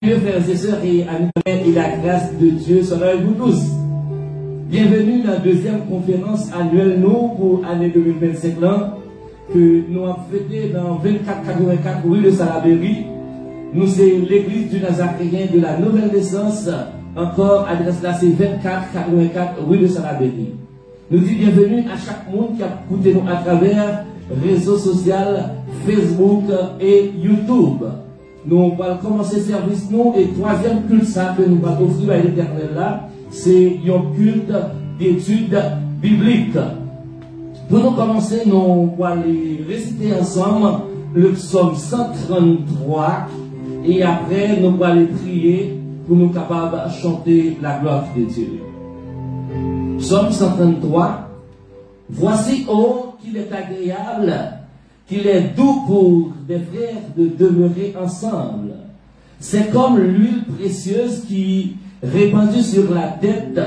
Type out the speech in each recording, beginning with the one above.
Mes frères et sœurs et amis, et la grâce de Dieu sera avec vous tous. Bienvenue dans la deuxième conférence annuelle nous pour l'année 2025 là, que nous avons fêté dans 2484 rue de Salaberry. Nous c'est l'église du Nazaréen de la Nouvelle Naissance, encore adresse là c'est 2484 rue de Salaberry. Nous disons bienvenue à chaque monde qui a écouté nous à travers réseaux sociaux, Facebook et YouTube. Nous allons commencer le service, nous, et troisième culte ça que nous allons offrir à l'Éternel là, c'est un culte d'études bibliques. Pour nous commencer, nous allons aller réciter ensemble le psaume 133, et après nous allons aller prier pour nous capables de chanter la gloire de Dieu. Psaume 133, voici, oh, qu'il est agréable, qu'il est doux pour des frères de demeurer ensemble. C'est comme l'huile précieuse qui, répandue sur la tête,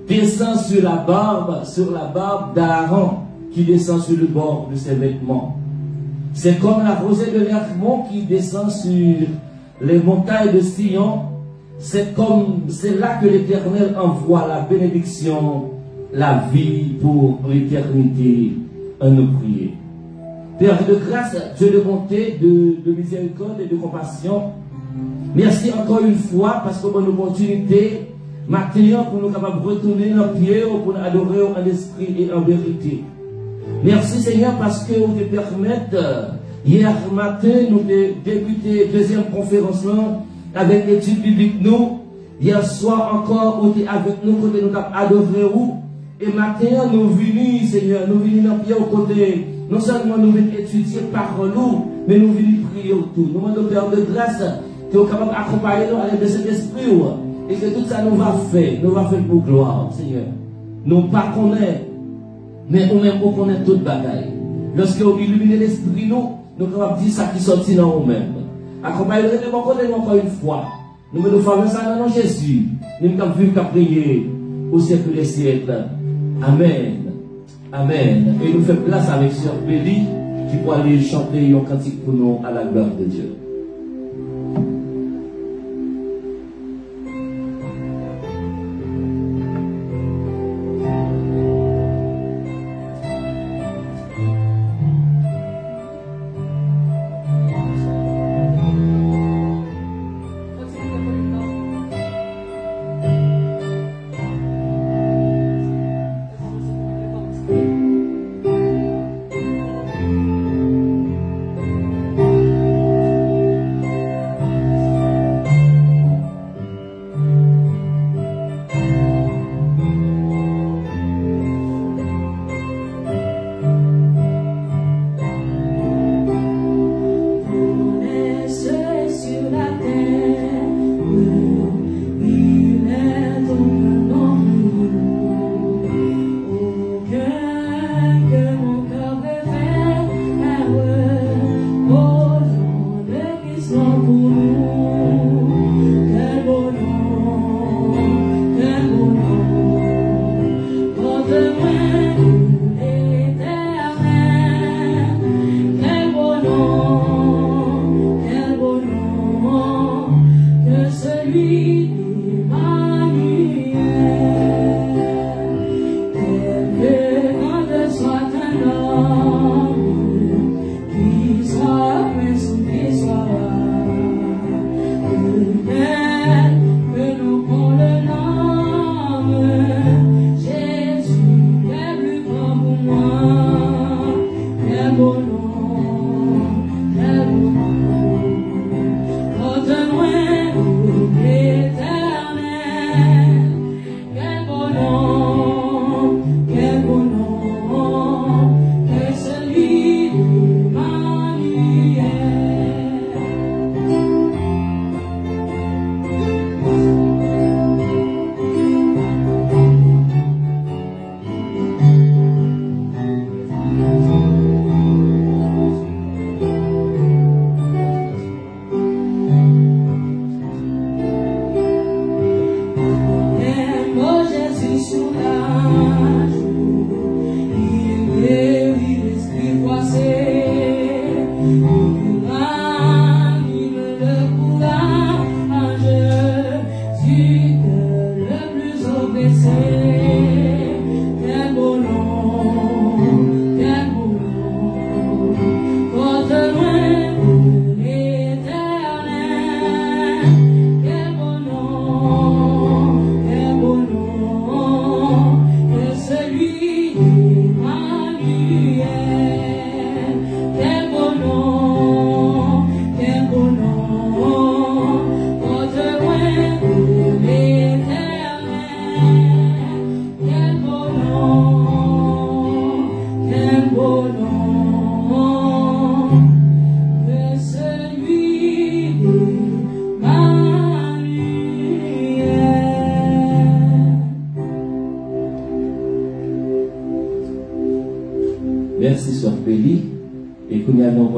descend sur la barbe d'Aaron, qui descend sur le bord de ses vêtements. C'est comme la rosée de l'Hermon qui descend sur les montagnes de Sion. C'est là que l'Éternel envoie la bénédiction, la vie pour l'éternité. À nous prier. Père de grâce, Dieu de bonté, de miséricorde et de compassion, merci encore une fois parce qu'on a une opportunité maintenant pour nous capables de retourner nos pieds pour nous adorer en esprit et en vérité. Merci Seigneur parce que vous te permettez hier matin nous de débuter deuxième conférence avec l'étude biblique nous. Hier soir encore vous êtes avec nous côté nous adorer vous. Et maintenant nous venons Seigneur, nous venons dans pied au côté. Non seulement nous venons étudier par nous, mais nous venons prier autour. Nous demandons Père de grâce que vous capable d'accompagner nous avec de cet esprit et que tout ça nous va faire pour gloire, Seigneur. Nous pas connaître, mais nous-mêmes nous connaissons toute bagaille. Lorsque vous illuminez l'esprit, nous capables dire ça qui sortit dans nous-mêmes. Accompagnez-nous de mon côté encore une fois. Nous nous faisons ça dans le nom de Jésus. Nous nous vivre qu'à prier au siècle des siècles. Amen. Amen. Et nous faisons place avec Sœur Béli qui pourra aller chanter un cantique pour nous à la gloire de Dieu. Quel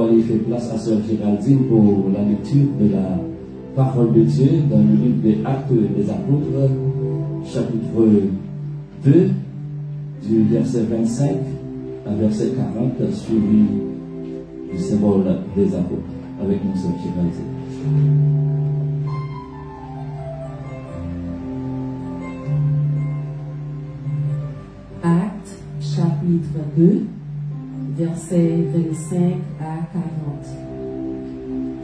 aller faire place à Sœur Géraldine pour la lecture de la parole de Dieu dans le livre des Actes des Apôtres, chapitre 2, du verset 25 à verset 40, suivi du symbole des apôtres, avec nous, Sœur Géraldine. Actes, chapitre 2, versets 25 à 40.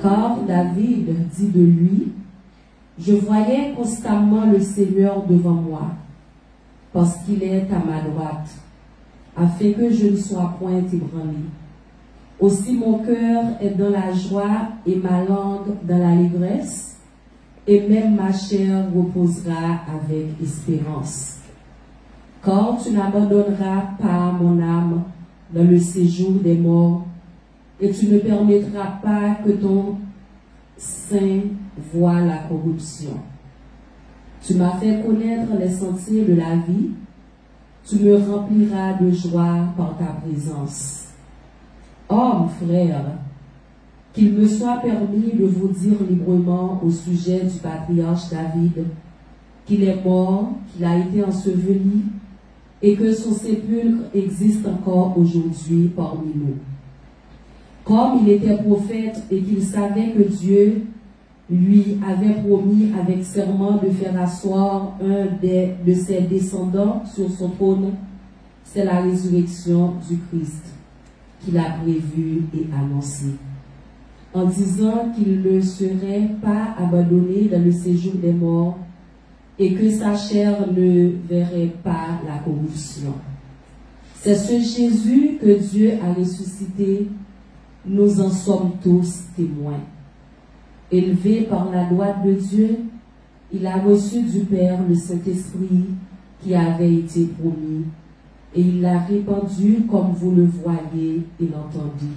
Car David dit de lui, « Je voyais constamment le Seigneur devant moi, parce qu'il est à ma droite, afin que je ne sois point ébranlé. Aussi mon cœur est dans la joie et ma langue dans l'allégresse, et même ma chair reposera avec espérance. Car tu n'abandonneras pas mon âme dans le séjour des morts, et tu ne permettras pas que ton sein voie la corruption. Tu m'as fait connaître les sentiers de la vie, tu me rempliras de joie par ta présence. Hommes, frères, qu'il me soit permis de vous dire librement au sujet du patriarche David, qu'il est mort, qu'il a été enseveli, et que son sépulcre existe encore aujourd'hui parmi nous. Comme il était prophète et qu'il savait que Dieu lui avait promis avec serment de faire asseoir un de ses descendants sur son trône, c'est la résurrection du Christ qu'il a prévue et annoncée, en disant qu'il ne serait pas abandonné dans le séjour des morts et que sa chair ne verrait pas la corruption. C'est ce Jésus que Dieu a ressuscité, nous en sommes tous témoins. Élevé par la droite de Dieu, il a reçu du Père le Saint-Esprit qui avait été promis, et il l'a répandu comme vous le voyez et l'entendez.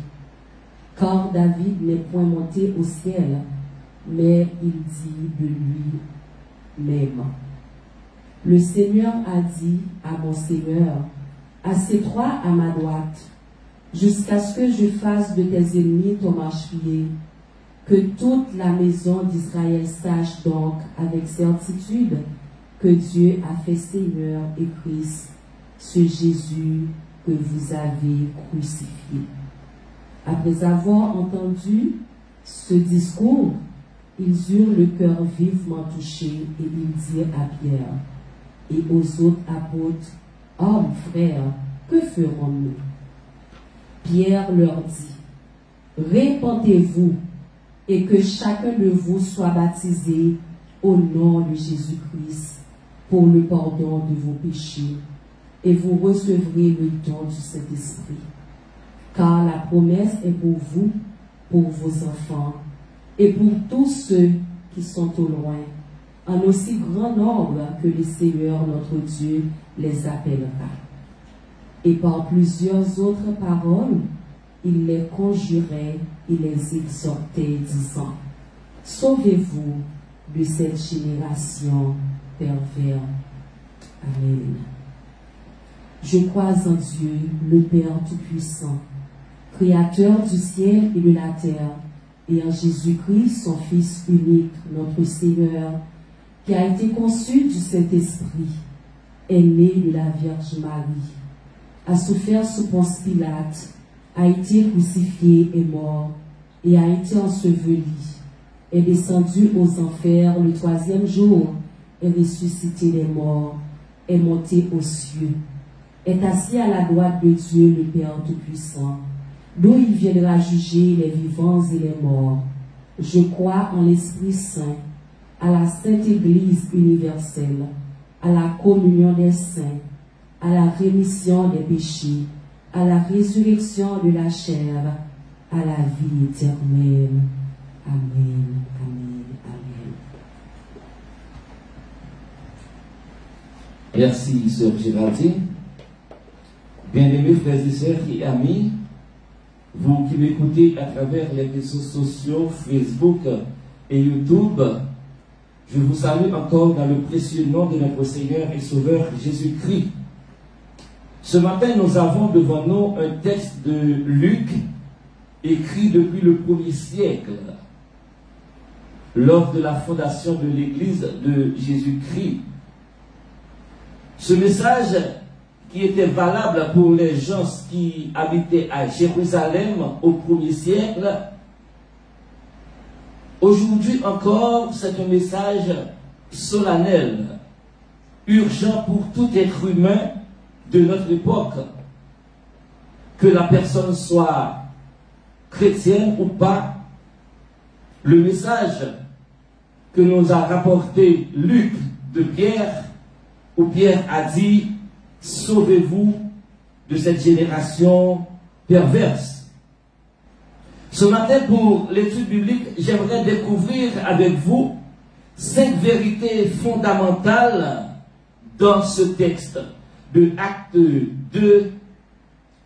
Car David n'est point monté au ciel, mais il dit de lui-même. Le Seigneur a dit à mon Seigneur, assieds-toi à ma droite, jusqu'à ce que je fasse de tes ennemis ton marchepied. Que toute la maison d'Israël sache donc avec certitude que Dieu a fait Seigneur et Christ, ce Jésus que vous avez crucifié. Après avoir entendu ce discours, ils eurent le cœur vivement touché et ils dirent à Pierre et aux autres apôtres, « Hommes, frères, que ferons-nous » Pierre leur dit, « Répentez-vous et que chacun de vous soit baptisé au nom de Jésus-Christ pour le pardon de vos péchés, et vous recevrez le don du Saint-Esprit. Car la promesse est pour vous, pour vos enfants, et pour tous ceux qui sont au loin, en aussi grand nombre que le Seigneur notre Dieu les appellera. » Et par plusieurs autres paroles, il les conjurait et les exhortait, disant, « Sauvez-vous de cette génération perverse. » Amen. Je crois en Dieu, le Père Tout-Puissant, Créateur du ciel et de la terre, et en Jésus-Christ, son Fils unique, notre Seigneur, qui a été conçu du Saint-Esprit, est né de la Vierge Marie, a souffert sous Ponce Pilate, a été crucifié et mort, et a été enseveli, est descendu aux enfers le troisième jour, est ressuscité des morts, est monté aux cieux, est assis à la droite de Dieu le Père Tout-Puissant, d'où il viendra juger les vivants et les morts. Je crois en l'Esprit Saint, à la Sainte Église universelle, à la communion des saints, à la rémission des péchés, à la résurrection de la chair, à la vie éternelle. Amen, amen, amen. Merci, Sœur Géraldine. Bien-aimés frères et sœurs et amis, vous qui m'écoutez à travers les réseaux sociaux, Facebook et YouTube, je vous salue encore dans le précieux nom de notre Seigneur et Sauveur Jésus-Christ. Ce matin, nous avons devant nous un texte de Luc, écrit depuis le 1er siècle, lors de la fondation de l'Église de Jésus-Christ. Ce message qui était valable pour les gens qui habitaient à Jérusalem au 1er siècle, aujourd'hui encore, c'est un message solennel, urgent pour tout être humain de notre époque, que la personne soit chrétienne ou pas. Le message que nous a rapporté Luc de Pierre, où Pierre a dit: sauvez-vous de cette génération perverse. Ce matin, pour l'étude biblique, j'aimerais découvrir avec vous 5 vérités fondamentales dans ce texte de Acte 2,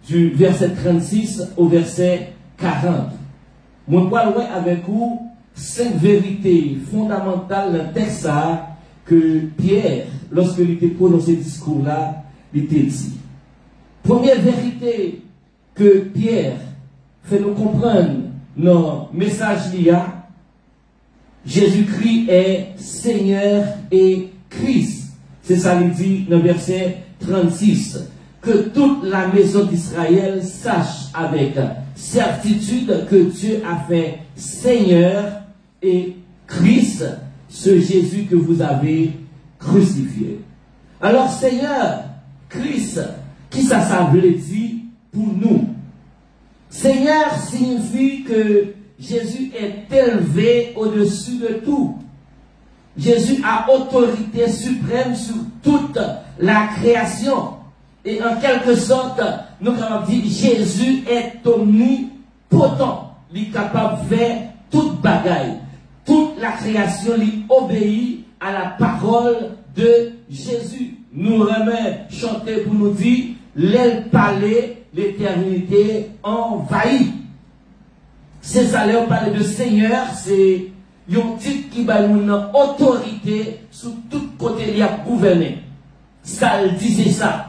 du verset 36 au verset 40. Moi, je vais avec vous 5 vérités fondamentales dans le texte que Pierre, lorsqu'il était prononcé ce discours-là, il était dit. Première vérité que Pierre fait nous comprendre dans le message l'IA: Jésus-Christ est Seigneur et Christ. C'est ça qu'il dit dans le verset 36. Que toute la maison d'Israël sache avec certitude que Dieu a fait Seigneur et Christ, ce Jésus que vous avez crucifié. Alors Seigneur, Christ, qui ça veut dire pour nous? Seigneur signifie que Jésus est élevé au-dessus de tout. Jésus a autorité suprême sur toute la création. Et en quelque sorte, nous avons dit Jésus est omnipotent. Il est capable de faire toute bagaille. Toute la création lui obéit à la parole de Jésus. Nous remet chanter pour nous dire: l'aile palais, l'éternité envahit. C'est ça, là, on parle de Seigneur, c'est un titre qui va nous donner autorité sur tout côté, il a gouverné. Ça, il disait ça.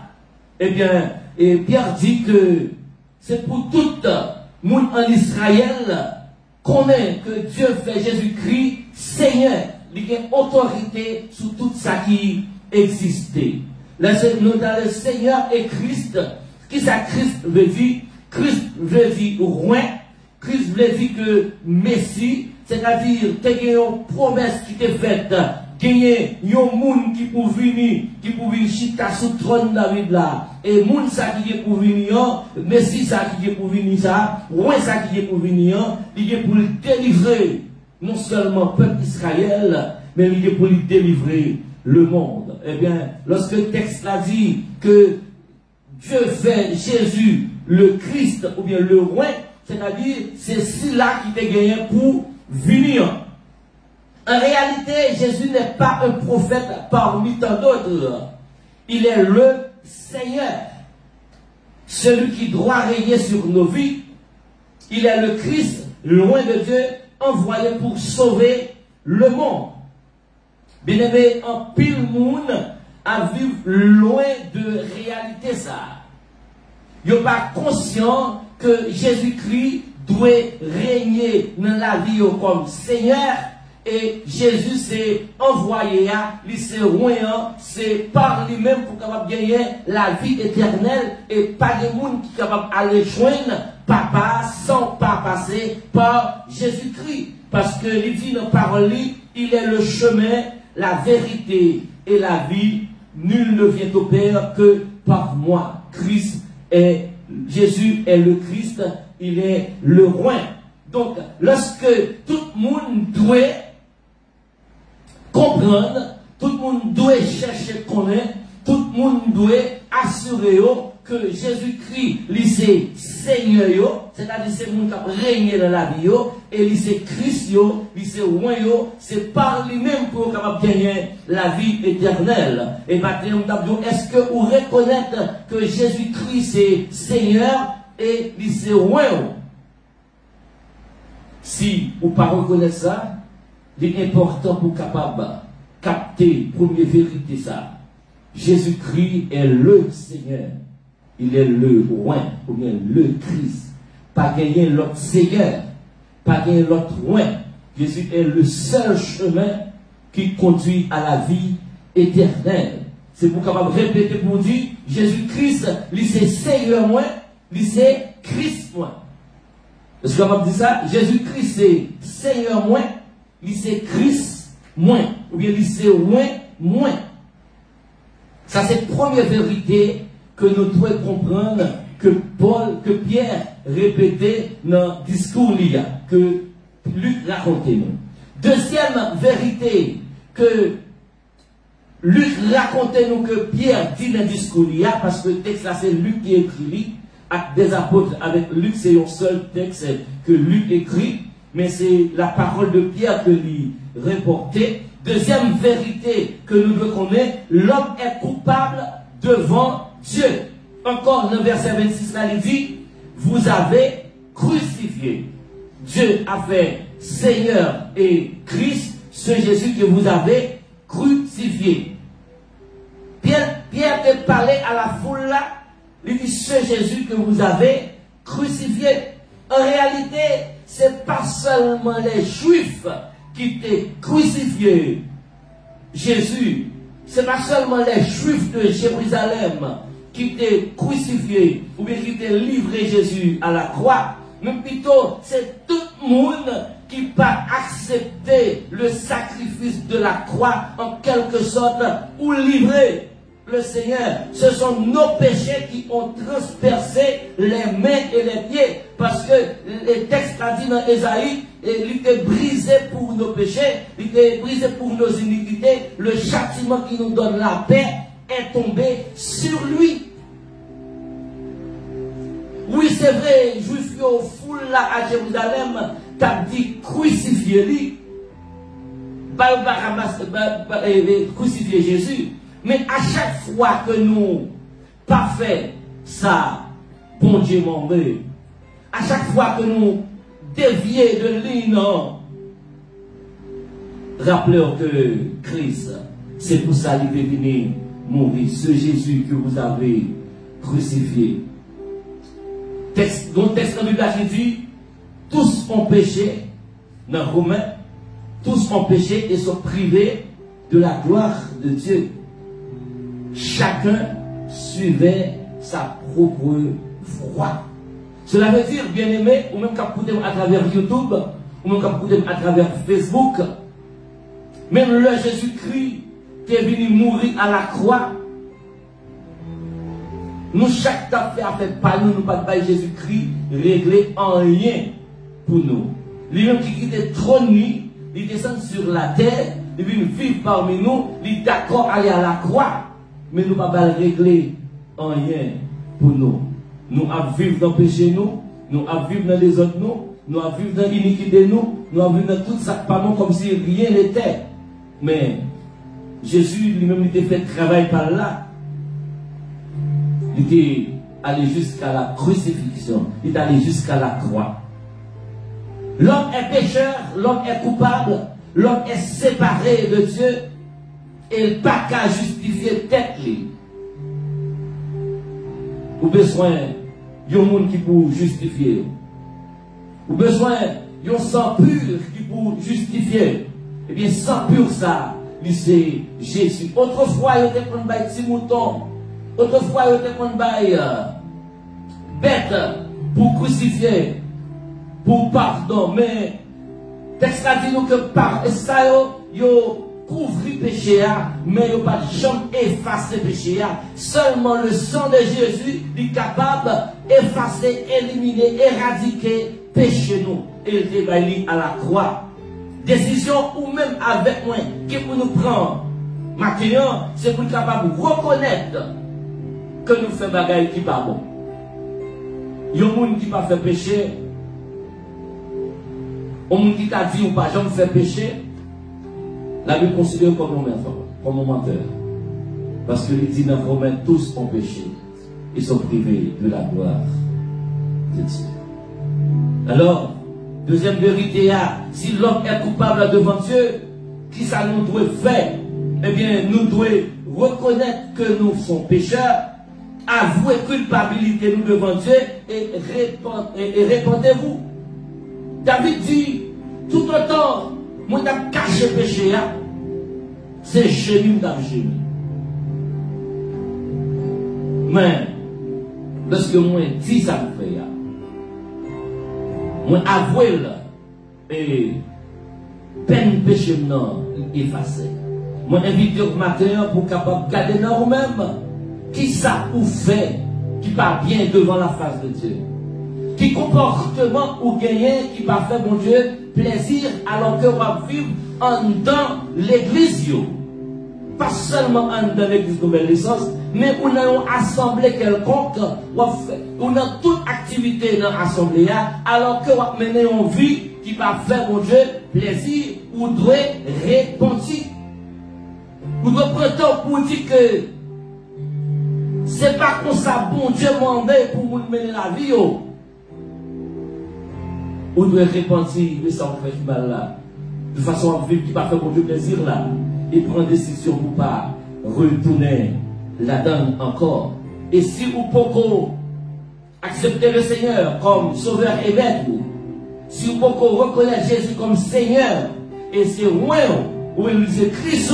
Eh bien, et Pierre dit que c'est pour tout le monde en Israël connaît que Dieu fait Jésus-Christ Seigneur. Il a autorité sur tout ça qui existait. Là, nous avons le Seigneur et Christ. Qui ça Christ veut dire? Christ veut dire roi. Christ veut dire que Messie, c'est-à-dire qu'il y a une promesse qui t'est faite. Gagner un monde qui pour venir chita sous trône David là, et monde ça qui est pour venir, Messie ça qui est pour venir ça, roi ça qui est pour venir, il est pour le délivrer non seulement le peuple d'Israël, mais il est pour lui délivrer le monde. Eh bien, lorsque le texte l'a dit que Dieu fait Jésus le Christ ou bien le roi, c'est-à-dire c'est celui-là qui t'a gagné pour venir. En réalité, Jésus n'est pas un prophète parmi tant d'autres. Il est le Seigneur. Celui qui doit régner sur nos vies. Il est le Christ, loin de Dieu, envoyé pour sauver le monde. Bien aimé, en pile monde à vivre loin de réalité ça. Il n'est pas conscient que Jésus-Christ doit régner dans la vie comme Seigneur. Et Jésus s'est envoyé à lycéen, c'est par lui-même pour capable gagner la vie éternelle et pas de monde qui est capable d'aller joindre papa sans pas passer par Jésus-Christ. Parce que il dit dans la parole, il est le chemin, la vérité et la vie. Nul ne vient au Père que par moi. Jésus est le Christ, il est le roi. Donc, lorsque tout le monde doit comprendre, tout le monde doit chercher connaître, tout le monde doit assurer que Jésus-Christ, lui c'est Seigneur, c'est-à-dire c'est le monde qui règne dans la vie, et lui c'est Christ, lui c'est roi, c'est par lui-même pour capable gagner la vie éternelle. Et maintenant, est-ce que vous reconnaissez que Jésus-Christ c'est Seigneur et lui c'est roi? Si vous ne reconnaissez pas ça, il est important pour capable capter la première vérité ça. Jésus-Christ est le Seigneur. Il est le roi, ou bien le Christ. pas gagner l'autre Seigneur, pas gagner l'autre loin. Jésus est le seul chemin qui conduit à la vie éternelle. C'est pour capable répéter pour dire, Jésus-Christ, lui c'est Seigneur moi, lui c'est Christ moi. Est-ce que capable dire ça? Jésus-Christ c'est Seigneur moi, lui c'est Christ moi. Ou bien lui c'est moi. Ça c'est la première vérité que nous devons comprendre que Pierre répétait dans le discours que Luc racontait nous. Deuxième vérité que Luc racontait nous que Pierre dit dans le discours parce que le texte là c'est Luc qui écrit, Actes des apôtres avec Luc c'est un seul texte que Luc écrit, mais c'est la parole de Pierre que lui reportait. Deuxième vérité que nous devons connaître, l'homme est coupable devant Dieu. Encore dans le verset 26 là, il dit, vous avez crucifié. Dieu a fait Seigneur et Christ, ce Jésus que vous avez crucifié. Pierre te parlait à la foule là, il dit, ce Jésus que vous avez crucifié. En réalité, ce n'est pas seulement les Juifs qui t'ont crucifié Jésus. Ce n'est pas seulement les Juifs de Jérusalem qui t'ont crucifié ou bien qui t'ont livré Jésus à la croix, mais plutôt c'est tout le monde qui pas accepté le sacrifice de la croix en quelque sorte ou livrer le Seigneur. Ce sont nos péchés qui ont transpercé les mains et les pieds, parce que le texte a dit dans Ésaïe, il était brisé pour nos péchés, il était brisé pour nos iniquités, le châtiment qui nous donne la paix est tombé sur lui. Oui, c'est vrai, juif au foule là à Jérusalem, t'as dit crucifier lui, crucifier Jésus. Mais à chaque fois que nous pas fait ça, bon Dieu mon Dieu, à chaque fois que nous dévions de lui, non, rappelez-vous que Christ, c'est pour ça qu'il est venu mourir, ce Jésus que vous avez crucifié. Dans le texte de Bible, dit, tous ont péché, dans Romains, tous ont péché et sont privés de la gloire de Dieu. Chacun suivait sa propre voie. Cela veut dire, bien aimé, ou même quand vous à travers YouTube, ou même quand vous à travers Facebook, même le Jésus-Christ qui est venu mourir à la croix, nous, chaque affaire fait pas nous pas de Jésus-Christ régler en rien pour nous. Lui-même qui quitte trône, il descend sur la terre, il vient vivre parmi nous, il est d'accord à aller à la croix, mais nous ne pouvons pas régler en rien pour nous. Nous à vivre dans le péché, nous à vivre dans les autres, nous à vivre dans l'iniquité, nous à vivre dans tout ça, pas nous comme si rien n'était. Mais Jésus lui-même il était fait travail par là. Il était allé jusqu'à la crucifixion, il est allé jusqu'à la croix. L'homme est pécheur, l'homme est coupable, l'homme est séparé de Dieu et il n'a pas qu'à justifier tête. Ou besoin d'un monde qui peut justifier. Ou besoin d'un sang pur qui peut justifier. Eh bien, sang pur, ça, c'est Jésus. Autrefois, il était qu'on baille petit mouton. Autrefois, il était qu'on baille bête pour crucifier, pour pardon. Mais, texte a dit nous que par ça, yo couvrir péché, mais il n'y a pas de jamais effacer péché. Seulement le sang de Jésus est capable d'effacer, éliminer, éradiquer péché nous. Et il est à la croix. Décision ou même avec moi, qui pour nous prendre maintenant, c'est pour être capable de reconnaître que nous faisons des bagailles qui ne sont pas bon. Il y a des gens qui ne font pas péché. Il y a des gens qui t'a dit ou pas jamais fait péché. La Bible considère comme un menteur. Parce que les dit dans Romains, tous ont péché. Ils sont privés de la gloire de Dieu. Alors, deuxième vérité, si l'homme est coupable devant Dieu, qui ça nous doit faire? Eh bien, nous devons reconnaître que nous sommes pécheurs avouez culpabilité nous devant Dieu et répondez-vous. David dit, tout autant, moi t'as caché péché, c'est génie dans le génie. Mais, lorsque moi dis ça me fait, moi avoué là, et peine péché non effacé. Moi invite au matin pour capable garder dans vous-même qui ça ou fait qui pas bien devant la face de Dieu. Qui comportement ou gagner qui va faire mon Dieu plaisir alors que on va vivre en dans l'église. Pas seulement dans l'église Nouvelle Naissance, mais on a une assemblée quelconque, on a toute activité dans l'assemblée, alors que on va mener une vie qui va faire mon Dieu plaisir ou doit répondre. Ou doit prendre pour dire que c'est pas comme ça bon Dieu demandé pour nous mener la vie. Ou doit répondre de ça on fait du mal là. De façon à vivre qui va faire mon Dieu plaisir là. Et prendre décision pour pas retourner là-dedans encore. Et si vous pouvez accepter le Seigneur comme sauveur et maître, si vous pouvez reconnaître Jésus comme Seigneur, et c'est loin où il dit Christ,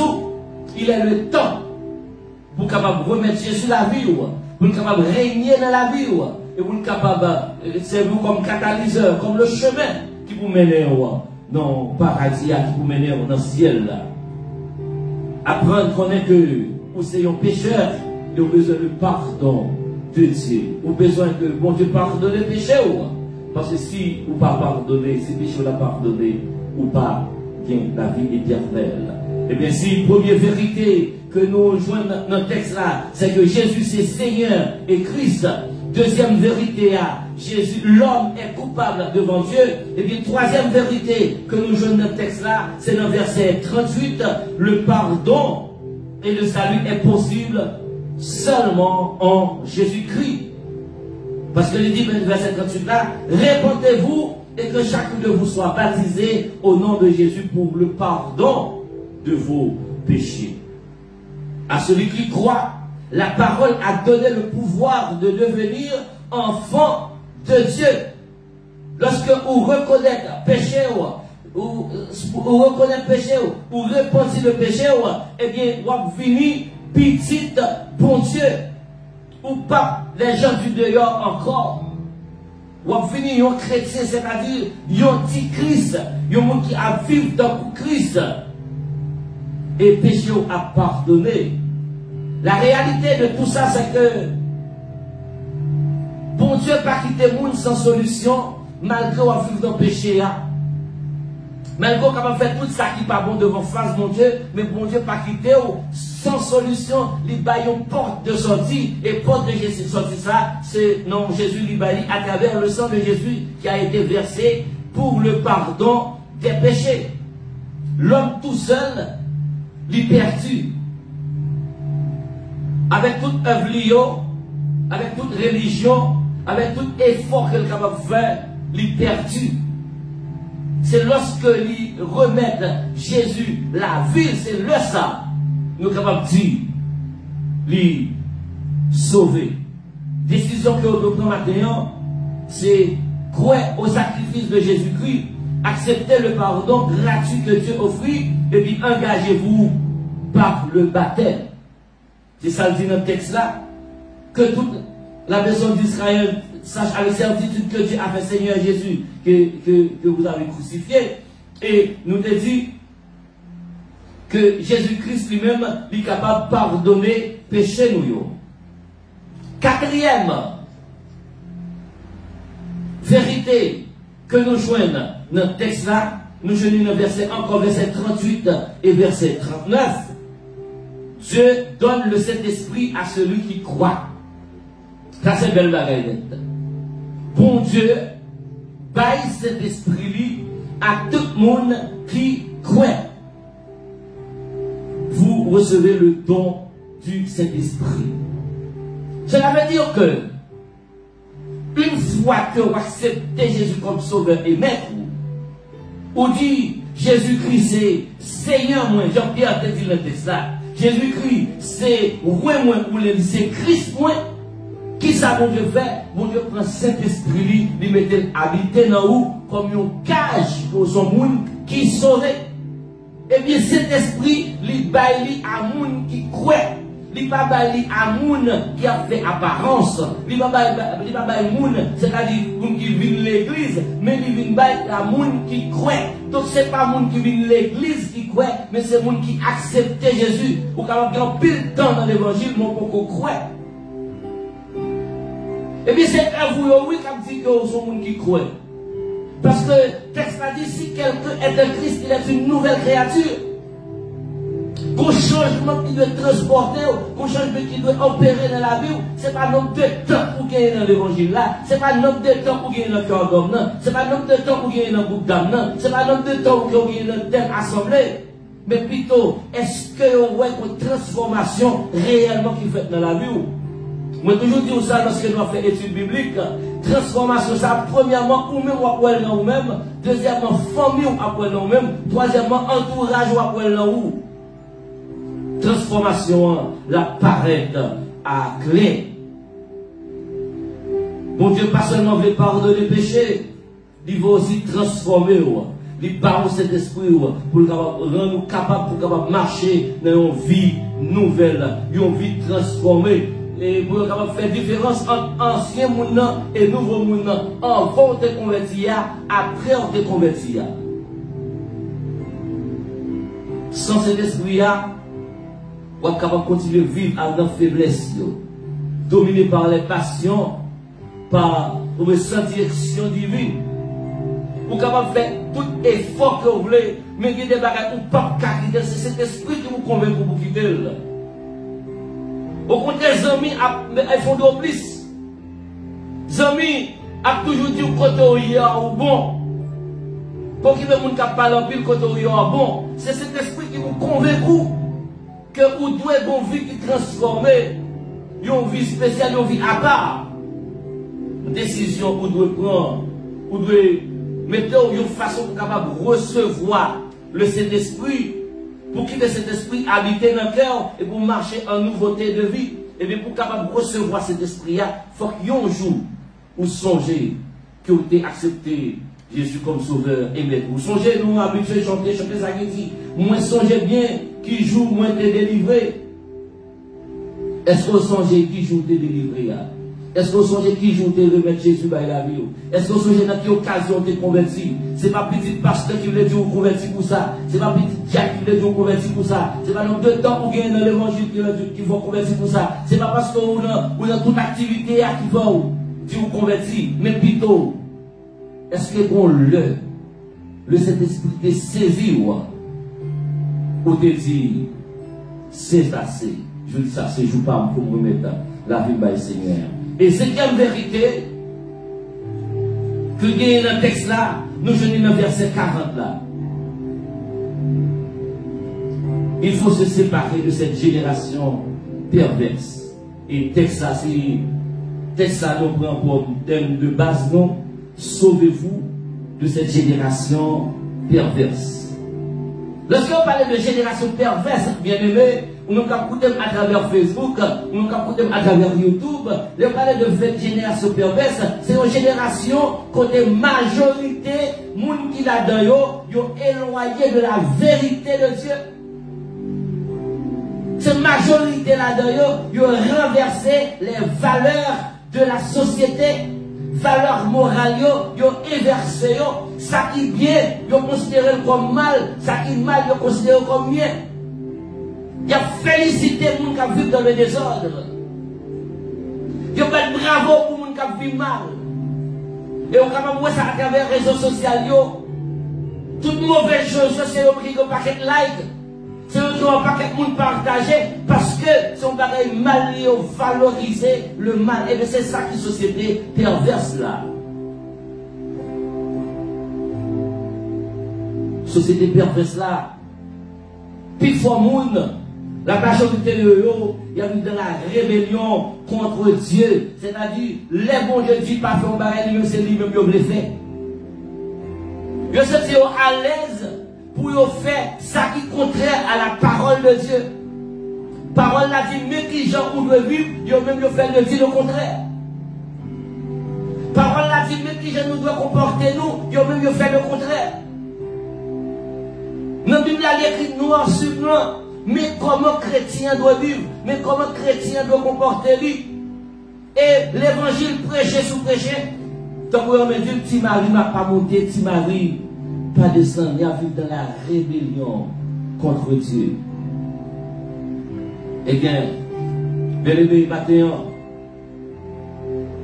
il est le temps pour capable remettre Jésus la vie, pour capable régner dans la vie, et pour capable servir comme catalyseur, comme le chemin qui vous mène dans le paradis, qui vous mène dans le ciel là. Apprendre qu'on est que vous soyez un pécheur, et vous avez besoin de pardon de Dieu. Vous avez besoin que bon Dieu pardonne les péchés. Parce que si vous ne pas pardonner, ces péchés la pardonner, ou pas gagner la vie éternelle. Eh bien, si la première vérité que nous jouons dans notre texte là, c'est que Jésus c'est Seigneur et Christ. Deuxième vérité, Jésus, l'homme est coupable devant Dieu. Et bien, troisième vérité que nous jouons dans notre texte là, c'est dans le verset 38, le pardon et le salut est possible seulement en Jésus-Christ. Parce que il dit dans le verset 38 là, répondez-vous et que chacun de vous soit baptisé au nom de Jésus pour le pardon de vos péchés. À celui qui croit, la parole a donné le pouvoir de devenir enfant de Dieu. Lorsque vous reconnaissez le péché, ou reconnaissez le péché, ou repentez le péché, eh bien, vous venez petit bon Dieu, ou pas les gens du dehors encore. Vous venez un chrétien, c'est-à-dire un petit Christ, un monde qui a vécu dans Christ, et péché a pardonné. La réalité de tout ça, c'est que bon Dieu pas quitter le monde sans solution, malgré qu'on vit dans le péché. Malgré qu'on va faire tout ça qui n'est pas bon devant face, mon Dieu, mais bon Dieu pas quitter sans solution, il y a une porte de sortie, et porte de Jésus sortie ça, c'est non, Jésus lui à travers le sang de Jésus qui a été versé pour le pardon des péchés. L'homme tout seul, il perdu. Avec toute œuvre, avec toute religion, avec tout effort qu'elle est capable de faire, il est perdu. C'est lorsque il remet Jésus la vie, c'est le ça, nous sommes capables de dire, il sauver. Décision que nous prenons maintenant, c'est croire au sacrifice de Jésus-Christ, accepter le pardon gratuit que Dieu offre, et puis engagez-vous par le baptême. C'est ça le dit dans le texte là. Que toute la maison d'Israël sache avec certitude que Dieu a fait Seigneur Jésus que vous avez crucifié. Et nous te dit que Jésus-Christ lui-même est capable de pardonner péché nous. Quatrième vérité que nous joignons dans le texte là, nous joignons dans verset 38 et verset 39. Dieu donne le Saint-Esprit à celui qui croit. Ça c'est belle bagaille. Bon Dieu baille cet esprit à tout le monde qui croit. Vous recevez le don du Saint-Esprit. Cela veut dire que une fois que vous acceptez Jésus comme sauveur et maître, ou dit Jésus-Christ c'est Seigneur moi, Jean-Pierre te dit le texte là. Jésus-Christ, c'est roi moi, ou c'est Christ moi, Qui ça, mon Dieu fait? Mon Dieu prend Saint-Esprit, il met habiter dans vous comme un cage pour son monde qui sauve. Et bien, cet esprit, il baille à monde qui croit. Il va bailler à monde qui a fait apparence. Il va bailler monde, c'est-à-dire monde qui vient de l'église, mais il vient bailler à monde qui croit. Donc, ce n'est pas monde qui vient de l'église qui croit, mais c'est monde qui accepte Jésus. Ou quand on a pile temps dans l'évangile, mon qu'on croit. Et bien, c'est à vous, oui, comme dit que sont monde qui croit. Parce que le texte a dit, si quelqu'un est un Christ, il est une nouvelle créature. Qu'un changement qui doit transporter, qu'un changement qui doit opérer dans la vie, ce n'est pas un nombre de temps pour gagner dans l'évangile là, ce n'est pas un nombre de temps pour gagner dans le cœur d'homme, ce n'est pas un nombre de temps pour gagner dans le groupe d'âme, ce n'est pas un nombre de temps pour gagner dans telle assemblée. Mais plutôt, est-ce que vous voyez une transformation réellement qui fait dans la vie? Moi, toujours dire ça lorsque nous avons fait études bibliques. Transformation, ça, premièrement, ou même après dans vous-même. Deuxièmement, famille ou après dans vous-même. Troisièmement, entourage ou après dans vous. Transformation, la paraît à clé. Bon Dieu, pas seulement veut pardonner les péchés, il veut aussi transformer. Il parle cet esprit pour rendre nous capables de marcher dans une vie nouvelle, une vie transformée. Et pour faire différence entre ancien monde et nouveau monde, avant de te convertir, après on te convertir. Sans cet esprit-là, on est capable de continuer à vivre avec la faiblesse, dominé par les passions, par sans direction divine. Vous êtes capable de faire tout effort que vous voulez, mais il y a des bagages où pas quitter. C'est cet esprit qui vous convainc pour vous quitter. Au contraire, les amis, ils font de plus. Les amis, ont toujours dit que côté ou bon. Pour qu'il y ait des gens qui parlent en pile côté ou bon. C'est cet esprit qui vous convainc que vous devez avoir une vie qui transforme, une vie spéciale, une vie à part. Une décision que vous devez prendre, vous devez mettre une façon capable de recevoir le Saint-Esprit. Pour quitter cet esprit habiter dans le cœur et pour marcher en nouveauté de vie. Et bien pour capable de recevoir cet esprit-là, il faut qu'il y ait un jour où songez que vous avez accepté Jésus comme sauveur et maître. Vous songez, nous habitués à chanter ça qui dit, moi songez bien qui joue, moi t'es délivré. Est-ce que vous songez qui joue, t'es délivré? Est-ce que vous songez qui joue, t'es remettre Jésus dans la vie? Est-ce que vous songez dans quelle occasion t'es converti? C'est pas petit pasteur qui voulait dire vous converti pour ça. C'est pas petit Jack qui voulait dire vous converti pour ça. C'est pas nombre de temps pour gagner dans l'évangile qui vont convertir pour ça. C'est pas parce que vous avez toute activité qui va dire vous convertir. Mais plutôt, est-ce que bon le Saint-Esprit t'est saisi ou te dit c'est assez? Je dis ça, c'est jour pas pour me remettre la vie par le Seigneur. Et c'est quelle vérité que il y a dans le texte là, nous venons dans le verset 40 là. Il faut se séparer de cette génération perverse. Et texte ça, nous prend pour thème de base, non? Sauvez-vous de cette génération perverse. Lorsqu'on parle de génération perverse, bien aimé, on nous écoute à travers Facebook, on nous écoute à travers YouTube. Le parler de cette génération perverse, c'est une génération côté majorité, moun qui là dedans yo éloigné de la vérité de Dieu. Cette majorité là dedans yo renversé les valeurs de la société, valeurs morales yo inversé yo, ça qui bien yo considéré comme mal, ça qui mal yo considéré comme bien. Il y a félicité pour les gens qui vivent dans le désordre. Il y a bravo pour les gens qui vivent mal. Et on peut voir ça à travers les réseaux sociaux. Toutes mauvaises choses, c'est eux qui ont un paquet de likes. C'est eux qui ont un paquet de monde partagé. Parce que son bagage mal lié, valoriser le mal. Et c'est ça qui est société perverse là. Société perverse là. Puis il faut monde. La majorité de eux, il y a dans la rébellion contre Dieu. C'est-à-dire, les bons dieux disent pas faire un bagage, c'est lui-même qui le fait. Ils sont à l'aise pour faire ça qui est contraire à la parole de Dieu. Parole l'a dit, mais qui gens où doit vivre, ils ont même fait le dire le contraire. Parole l'a dit, mais qui je nous doit comporter nous, ils ont même fait le contraire. Dans la Bible, il est écrit noir sur blanc. Mais comment chrétien doit vivre, mais comment chrétien doit comporter lui. Et l'évangile prêché sous prêché, tant que on me dit, petit Marie m'a pas monté, petit Marie pas descendu, il a vécu dans la rébellion contre Dieu. Eh bien, bien aimé, maintenant,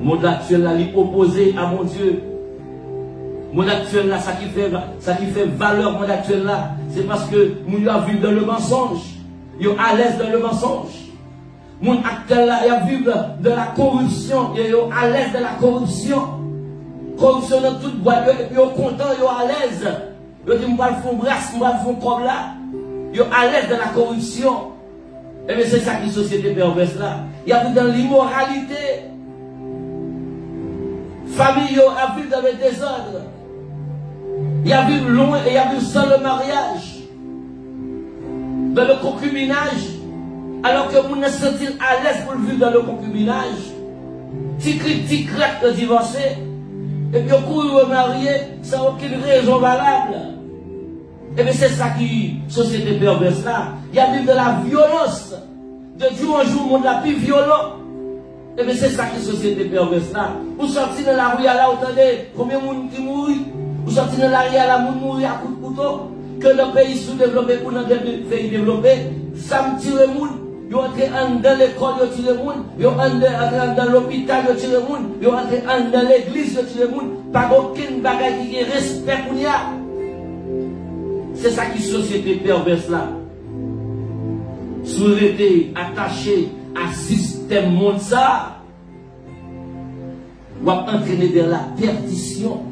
le monde actuel là, il est opposé à mon Dieu. Le monde actuel là, ça qui fait valeur, le monde actuel là, c'est parce que nous avons vu dans le mensonge. Ils sont à l'aise dans le mensonge. Le monde actuel là, il a vu de la corruption. Ils sont à l'aise de la corruption. Corruption dans toute boîte. Ils sont contents, ils sont à l'aise. Ils disent, moi, je vais faire brasse, moi, je vais faire comme là. Ils sont à l'aise de la corruption. Et bien, c'est ça qui est la société perverse là. Il y a vu dans l'immoralité. Famille, il y a vu dans le désordre. Il y a vu loin et il y a vu sans le mariage. Dans le concubinage, alors que vous ne sentez à l'aise pour le vivre dans le concubinage, tu critiques de divorcer, et puis au coup de marier sans aucune raison valable. Et bien c'est ça qui société perverse là. Il y a vu de la violence, de jour en jour, le monde la plus violent. Et bien c'est ça qui société perverse là. Vous sortez dans la rue à là, vous entendez combien de monde qui mourit. Vous sortez dans la rue à la, monde mourit à coup de couteau. Que dans le pays sous-développé ou dans des pays développés, ça me tire le monde. Ils entrent dans l'école, ils tirent le monde. Ils entrent dans l'hôpital, ils tirent le monde. Ils entrent dans l'église, ils tirent le monde. Pas aucun bagage qui est respect pour nous. C'est ça qui est société perverse là. Si vous êtes attaché à un système monde ça, vous entraîner vers la perdition.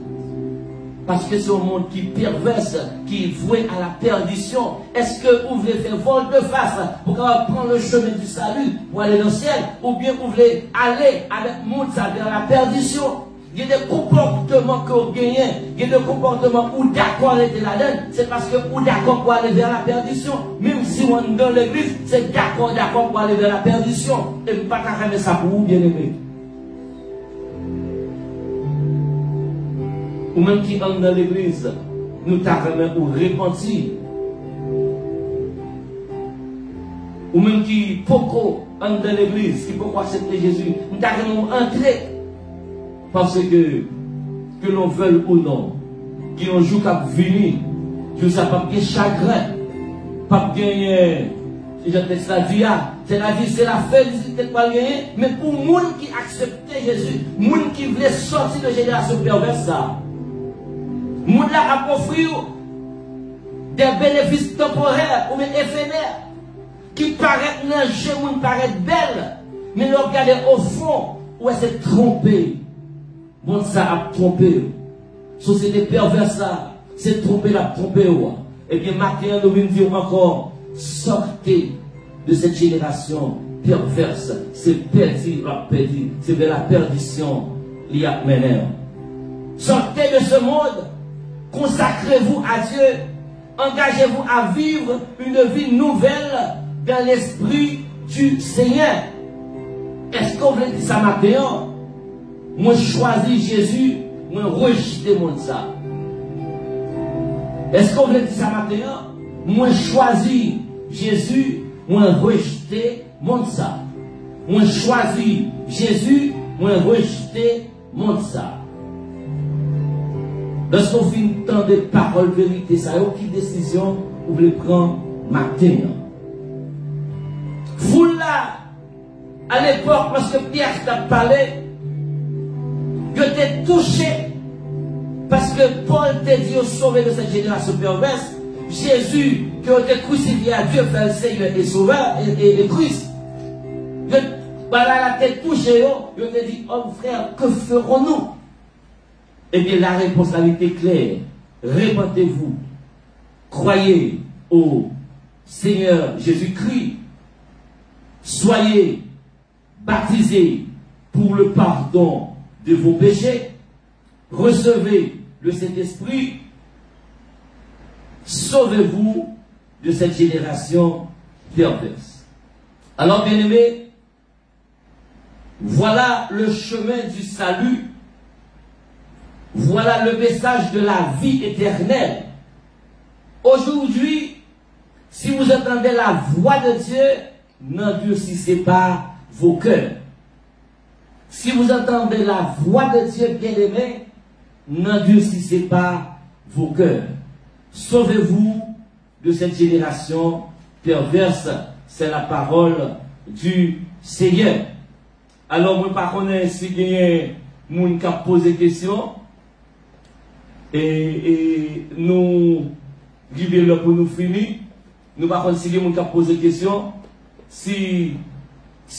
Parce que c'est un monde qui perverse, qui est voué à la perdition. Est-ce que vous voulez faire volte de face pour prendre le chemin du salut pour aller dans le ciel, ou bien vous voulez aller avec le monde ça vers la perdition? Il y a des comportements que vous gagnez, il y a des comportements où d'accord était là-dedans, c'est parce que vous d'accord pour aller vers la perdition. Même si on est dans l'église, c'est d'accord pour aller vers la perdition. Et pas qu'à faire ça pour vous, bien aimé. Ou même qui entrent dans l'église, nous t'avons pour repentir. Ou même qui poco entrent dans l'église, qui poco accepter Jésus, nous t'avons entrer. Parce que l'on veuille ou non, qui ont joué qu'à venir, que ça pas bien chagrin, pas bien, si je te cela dit, c'est-à-dire c'est la félicité de pas gagner, mais pour les gens qui acceptaient Jésus, les gens qui voulaient sortir de génération perverse, ça. Les gens là a offert des bénéfices temporaires ou éphémères, qui paraissent nager, qui paraissent belles, mais nous regardons au fond, où est-ce que c'est trompé. Bon, ça a trompé. Société perverse, ça, c'est trompé, la trompé. Et bien, maintenant, nous venons dire encore, sortez de cette génération perverse. C'est perdu, c'est de la perdition, il y a mené. Sortez de ce monde, consacrez-vous à Dieu, engagez-vous à vivre une vie nouvelle dans l'esprit du Seigneur. Est-ce qu'on veut dire ça maintenant? Moi choisis Jésus, moi rejeter mon ça. Est-ce qu'on veut dire ça maintenant? Moi choisis Jésus, moi rejeter mon ça. Moi choisis Jésus, moi rejeter mon ça. Lorsqu'on finit tant de paroles vérité, ça y a aucune décision vous voulez prendre maintenant. Vous là, à l'époque, parce que Pierre t'a parlé, je t'ai touché parce que Paul t'a dit au sauver de cette génération perverse. Jésus, qui a été crucifié à Dieu, fait le Seigneur et Sauveur et Christ. Voilà la tête touchée, je t'ai dit, oh frère, que ferons-nous? Eh bien, la réponse a été claire. Répandez-vous. Croyez au Seigneur Jésus-Christ. Soyez baptisés pour le pardon de vos péchés, recevez le Saint-Esprit, sauvez-vous de cette génération perverse. Alors, bien-aimés, voilà le chemin du salut Voilà le message de la vie éternelle. Aujourd'hui, si vous entendez la voix de Dieu, n'endurcissez pas vos cœurs. Si vous entendez la voix de Dieu bien-aimé, n'endurcissez pas vos cœurs. Sauvez-vous de cette génération perverse. C'est la parole du Seigneur. Alors, moi, par contre, si il y a quelqu'un qui a posé question, et nous, vivons là pour nous finir, nous, par contre, si il y a quelqu'un qui a posé question, si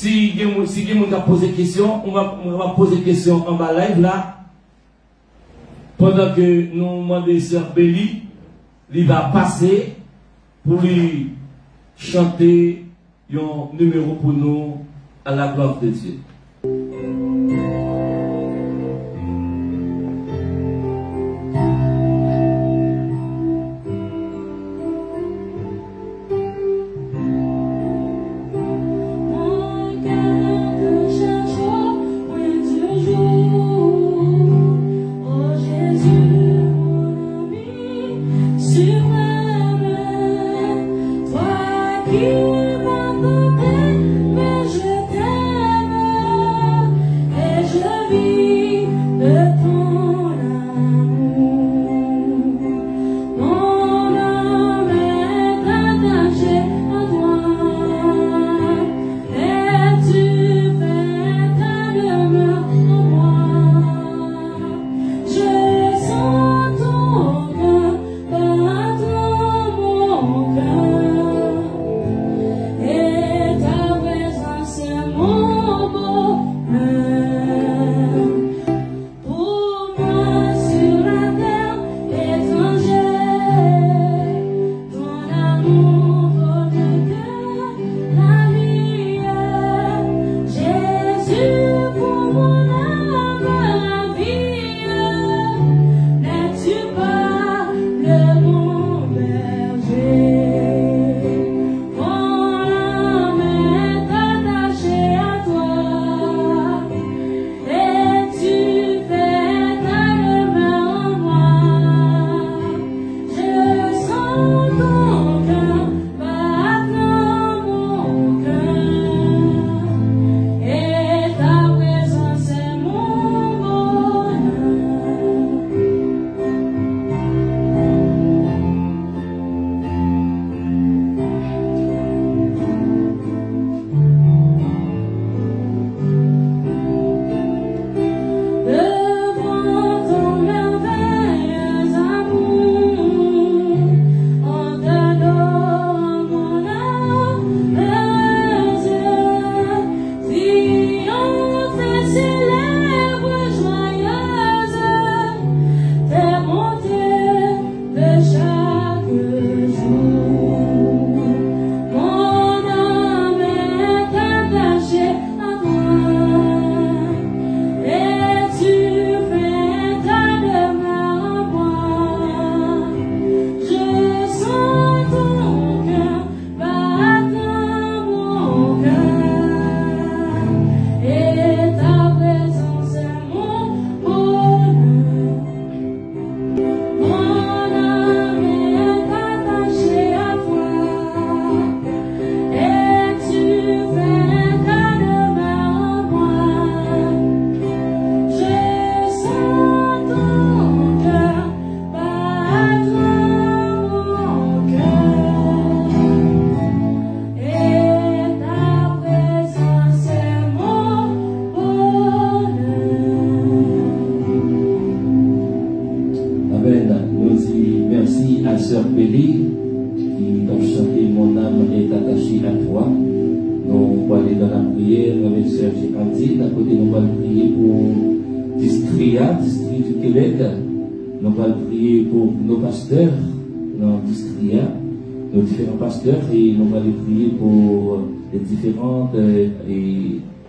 il y a quelqu'un qui a posé question, on va poser question en bas live là, pendant que nous demandons Sœur Béli, il va passer pour lui chanter un numéro pour nous à la gloire de Dieu. Et on va les prier pour les différents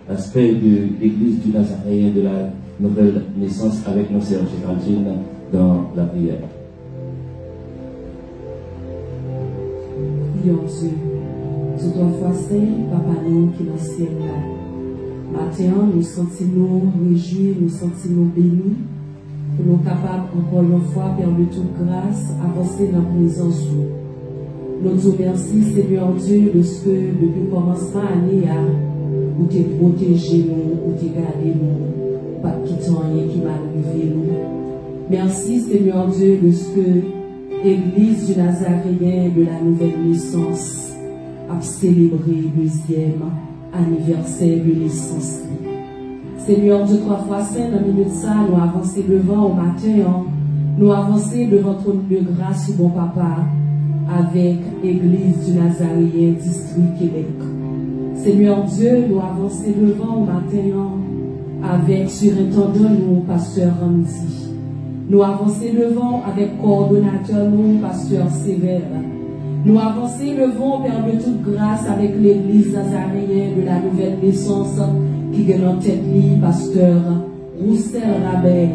aspects de l'église du Nazaréen de la nouvelle naissance avec nos sœurs Géraldine dans la prière. Prions Dieu, tout en fois saint, Papa nous qui est dans le ciel là. Matin, nous sentons-nous réjouis, nous sentons-nous bénis pour nous capables, encore une fois, Père de toute grâce, avancer dans la présence. Nous te remercions, Seigneur Dieu, de ce que, depuis le commencement de l'année, vous t'es protégé, vous t'es gardé, pas de quitter rien qui m'a arrivé. Merci, Seigneur Dieu, de ce que l'Église du Nazaréen de la nouvelle naissance a célébré le 2e anniversaire de naissance. Seigneur Dieu, 3 fois saint, dans la minute ça, nous avançons devant au matin, nous avançons devant ton de grâce, bon papa, avec l'Église du Nazaréen, district Québec. Seigneur Dieu, nous avançons devant au matin, avec surintendant nous, pasteur Randy. Nous avançons devant avec coordonnateur nous, pasteur Sévère. Nous avançons devant, Père de toute grâce, avec l'Église nazaréenne de la nouvelle naissance, qui est en tête ligne, pasteur Roussel Rabel.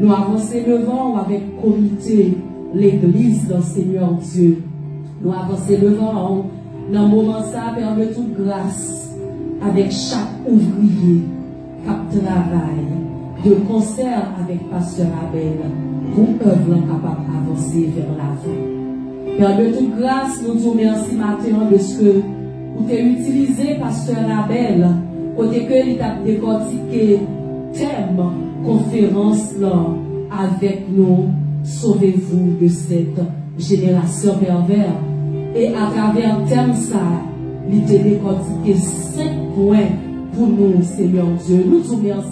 Nous avançons devant avec comité, l'Église dans Seigneur Dieu. Nous avançons devant, dans le moment ça, Père de toute grâce, avec chaque ouvrier qui travaille de concert avec pasteur Abel, pour œuvre capable d'avancer vers l'avant. Père de toute grâce, nous te remercions maintenant de ce que vous avez utilisé pasteur Abel, côté que il a décortiqué thème conférence là avec nous, sauvez-vous de cette génération perverse. Et à travers thème ça, il a décortiqué 5 points pour nous, Seigneur Dieu. Nous te remercions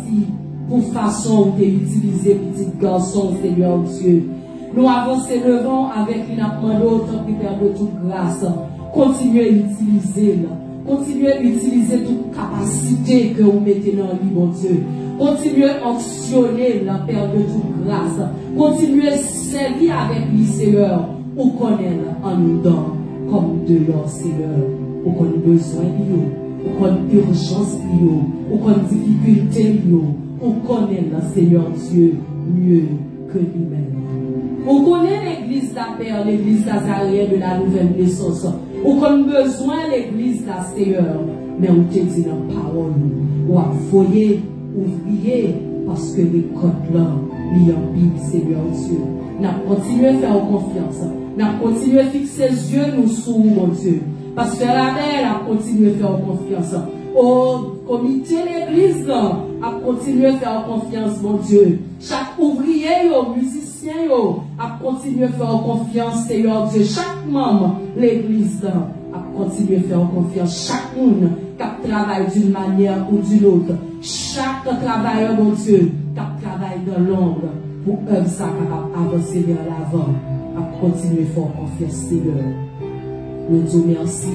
pour façon d'utiliser petit garçon, Seigneur Dieu. Nous avançons devant avec une demande autant que Père de toute grâce. Continuez à utiliser, continuez à utiliser toute capacité que vous mettez dans le livre, mon Dieu. Continuez à actionner la Père de toute grâce. Continuez à servir avec lui, Seigneur. Vous connaissez en nous donnant comme dehors, Seigneur. Vous connaissez besoin de nous. Vous connaissez urgence de nous. Vous connaissez difficulté de nous. On connaît le Seigneur Dieu mieux que lui-même. On connaît l'église d'Appel, l'église nazaréenne de la nouvelle naissance. On connaît besoin de l'église de Seigneur. Mais on te dit dans la parole, on a foyer, ouvrier, parce que les côtes là, il y a un big Seigneur Dieu. Nous continuons à faire confiance. Nous continuons à fixer les yeux nous sous mon Dieu. Parce que la belle a continué à faire confiance. Au comité l'église a continué à faire confiance, mon Dieu. Chaque ouvrier, musicien, a continué à faire confiance, Seigneur Dieu. Chaque membre l'église a continué à faire confiance. Chaque monde qui travaille d'une manière ou d'une autre. Chaque travailleur, mon Dieu, qui travaille dans l'ombre pour œuvre ça capable avancer vers l'avant, a continué à faire confiance, Seigneur. Nous te remercions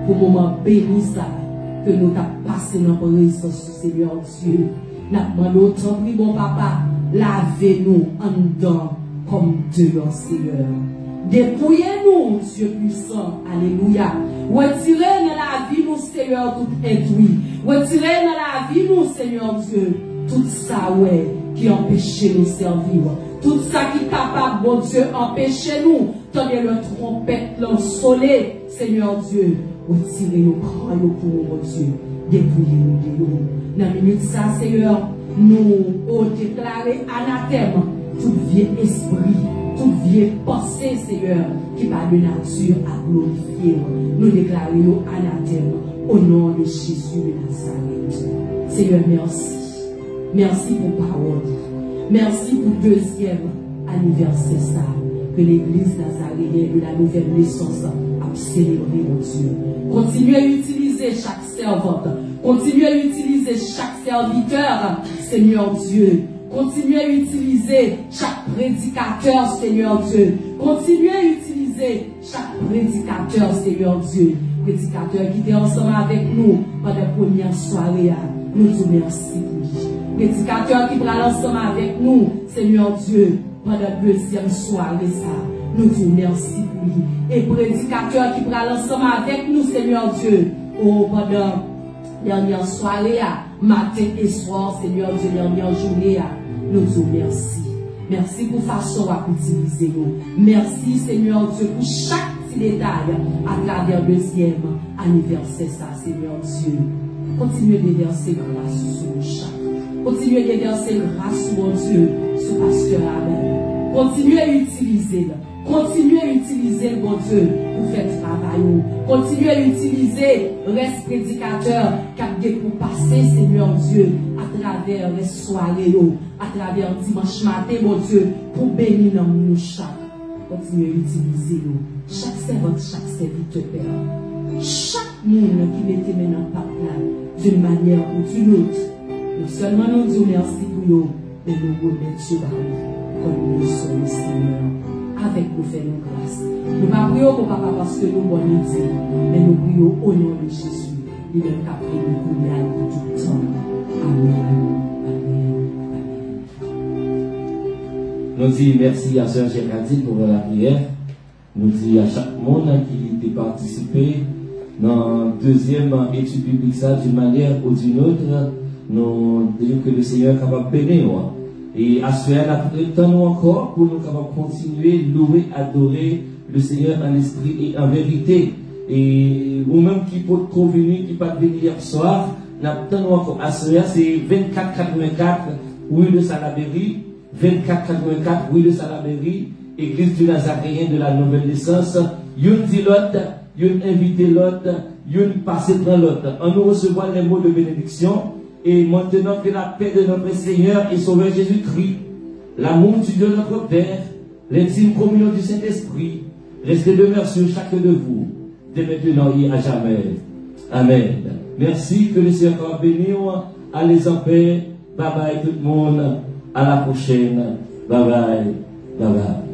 pour le moment béni ça que nous avons passé dans la présence, Seigneur Dieu. Nous demandons autant, bon papa, lavez-nous en dedans comme dehors, Seigneur. Dépouillez-nous, Dieu puissant, alléluia. Retirez dans la vie, nous, Seigneur, tout intuit. Retirez dans la vie, nous, Seigneur Dieu, tout ça, ouais, qui empêche nous servir. Tout ça qui est capable, bon Dieu, empêchez-nous. Tenez le trompette, l'ensoleil, Seigneur Dieu. Retirez-nous, croyez pour mon Dieu. Dépouillez-nous de nous. Dans la minute ça, Seigneur, nous avons déclaré anathème tout vieux esprit, tout vieux pensée, Seigneur, qui n'a de nature à glorifier. Nous déclarons anathème au nom de Jésus de Nazareth. Seigneur, merci. Merci pour parole. Merci pour le 2e anniversaire ça, que l'église nazaréenne de la nouvelle naissance a célébré, mon Dieu. Continuez à utiliser chaque servante. Continuez à utiliser chaque serviteur, Seigneur Dieu. Continuez à utiliser chaque prédicateur, Seigneur Dieu. Continuez à utiliser chaque prédicateur, Seigneur Dieu. Prédicateur qui était ensemble avec nous pendant la première soirée. Nous vous remercions pour lui. Prédicateur qui prend ensemble avec nous, Seigneur Dieu, pendant la 2e soirée, ça. Nous vous remercions pour lui. Et prédicateur qui prend ensemble avec nous, Seigneur Dieu, pendant la dernière soirée, matin et soir, Seigneur Dieu, dernière journée, nous vous remercions. Merci pour façon à utiliser nous. Merci, Seigneur Dieu, pour chaque petit détail à travers le 2e anniversaire, ça, Seigneur Dieu. Continuez de verser grâce sur nous chaque. Continuez à déverser grâce, mon Dieu, sur pasteur Amen. Continuez à utiliser. Continuez à utiliser, mon Dieu, pour faire travail. Continuez à utiliser reste prédicateur qui a pour passer, Seigneur Dieu, à travers les soirées, à travers dimanche matin, mon Dieu, pour bénir nous chaque. Continuez à utiliser chaque servante, chaque serviteur, Père. Chaque monde qui mettait maintenant par là, d'une manière ou d'une autre. Non seulement nous disons merci pour eux, mais nous remettons comme nous sommes, Seigneur. Avec nous faire nos grâces. Nous ne prions pas papa parce que nous bonnes idées, mais nous prions au nom de Jésus. Il est capable de nous donner tout le temps. Amen. Nous disons merci à Sœur Géraldine pour la prière. Nous disons à chaque monde qui a participé dans la deuxième étude biblique, d'une manière ou d'une autre. Nous disons que le Seigneur est capable de bénir. Et à ce moment-là, nous encore pour nous capables de continuer, louer, adorer le Seigneur en esprit et en vérité. Et vous-même qui peut trop venir, qui peut venir hier soir, nous encore à ce moment-là, c'est 2484 rue de Salaberry, 2484 rue de Salaberry, Église du Nazaréen de la Nouvelle Naissance. Yon dit l'autre, yon invité l'autre, yon passé dans l'autre. On nous recevoir les mots de bénédiction. Et maintenant que la paix de notre Seigneur et Sauveur Jésus-Christ, l'amour du Dieu notre Père, l'intime communion du Saint-Esprit, reste et demeure sur chacun de vous, dès maintenant et à jamais. Amen. Merci, que le Seigneur soit béni. Allez en paix. Bye bye tout le monde. À la prochaine. Bye bye. Bye bye.